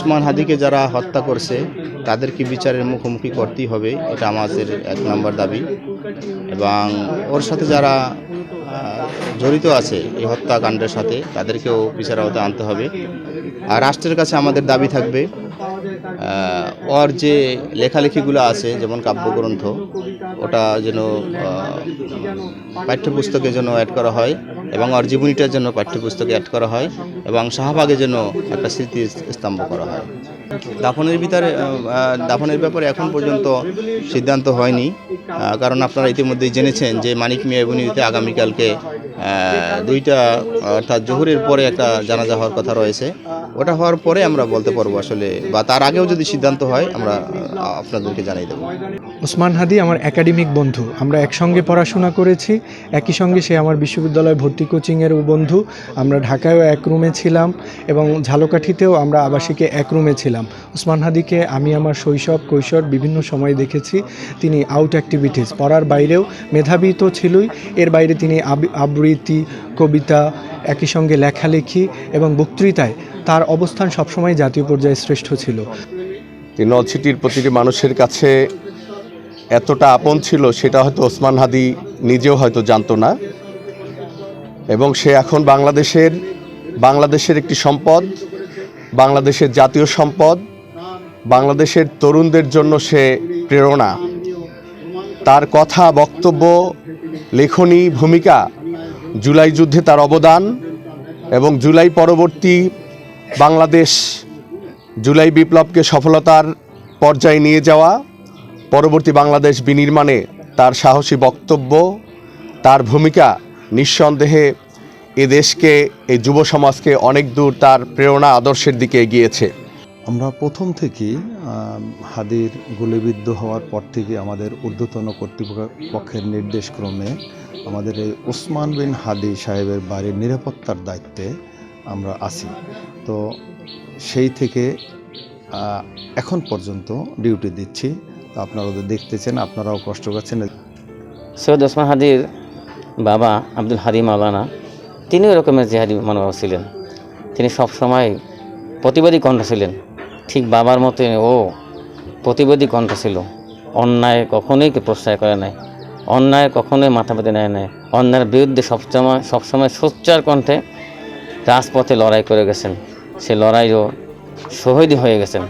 ওসমান হাদিকে যারা হত্যা করছে তাদেরকে বিচারের মুখোমুখি করতেই হবে, এটা আমাদের 1 নম্বর দাবি। এবং ওর সাথে যারা জড়িত আছে এই হত্যাকাণ্ডের সাথে তাদেরকেও বিচারের আওতায় আনতে হবে। আর রাষ্ট্রের কাছে আমাদের দাবি থাকবে ওর যে লেখালেখিগুলো আছে যেমন কাব্যগ্রন্থ, ওটা যেন পাঠ্যপুস্তকে যেন অ্যাড করা হয় এবং ওর জীবনীটার জন্য পাঠ্যপুস্তকে অ্যাড করা হয় এবং শাহবাগে যেন একটা স্মৃতিস্তম্ভ করা হয়। দাফনের ব্যাপারে এখন পর্যন্ত সিদ্ধান্ত হয়নি, কারণ আপনারা ইতিমধ্যেই জেনেছেন যে মানিক মিয়া এভিনিউতে আগামীকালকে 2টা অর্থাৎ জোহরের পরে একটা জানাজা হওয়ার কথা রয়েছে। ওটা হওয়ার পরে আমরা বলতে পারবো আসলে, বা তার আগেও যদি সিদ্ধান্ত হয় আমরা আপনাদেরকে জানিয়ে দেবো। ওসমান হাদি আমার একাডেমিক বন্ধু, আমরা একসঙ্গে পড়াশোনা করেছি, একই সঙ্গে সে আমার বিশ্ববিদ্যালয়ে ভর্তি কোচিংয়েরও বন্ধু। আমরা ঢাকায়ও এক রুমে ছিলাম এবং ঝালকাঠিতেও আমরা আবাসিকে এক রুমে ছিলাম। ওসমান হাদিকে আমি আমার শৈশব কৈশোর বিভিন্ন সময় দেখেছি। তিনি আউট অ্যাক্টিভিটিস, পড়ার বাইরেও মেধাবী তো ছিলই, এর বাইরে তিনি আবৃত্তি, কবিতা, একই সঙ্গে লেখালেখি এবং বক্তৃতায় তার অবস্থান সবসময় জাতীয় পর্যায়ে শ্রেষ্ঠ ছিল। নলছিটির প্রতিটি মানুষের কাছে এতটা আপন ছিল সেটা হয়তো ওসমান হাদি নিজেও হয়তো জানতো না, এবং সে এখন বাংলাদেশের একটি সম্পদ, বাংলাদেশের জাতীয় সম্পদ, বাংলাদেশের তরুণদের জন্য সে প্রেরণা। তার কথা, বক্তব্য, লেখনী, ভূমিকা, জুলাই যুদ্ধে তার অবদান এবং জুলাই পরবর্তী বাংলাদেশ, জুলাই বিপ্লবকে সফলতার পর্যায়ে নিয়ে যাওয়া, পরবর্তী বাংলাদেশ বিনির্মাণে তার সাহসী বক্তব্য, তার ভূমিকা নিঃসন্দেহে এ দেশকে, এই যুব সমাজকে অনেক দূর তার প্রেরণা আদর্শের দিকে এগিয়েছে। আমরা প্রথম থেকেই হাদির গুলিবিদ্ধ হওয়ার পর থেকে আমাদের ঊর্ধ্বতন কর্তৃপক্ষের নির্দেশক্রমে আমাদের এই ওসমান বিন হাদি সাহেবের বাড়ির নিরাপত্তার দায়িত্বে আমরা আছি। তো সেই থেকে এখন পর্যন্ত ডিউটি দিচ্ছি। তো আপনারা দেখতেছেন, আপনারাও কষ্ট পাচ্ছেন। সৈয়দ ওসমান হাদির বাবা আব্দুল হাদি মাওলানা, তিনি এরকমের জিহাদি মনোভাব ছিলেন। তিনি সবসময় প্রতিবাদী কণ্ঠ ছিলেন, ঠিক বাবার মতো ও প্রতিবাদী কণ্ঠ ছিল। অন্যায় কখনোই প্রশ্রয় করে নাই, অন্যায় কখনোই মাথা পেতে নেয় নাই, অন্যায়ের বিরুদ্ধে সবসময় সোচ্চার কণ্ঠে রাজপথে লড়াই করে গেছেন। সে লড়াইও শহীদ হয়ে গেছেন।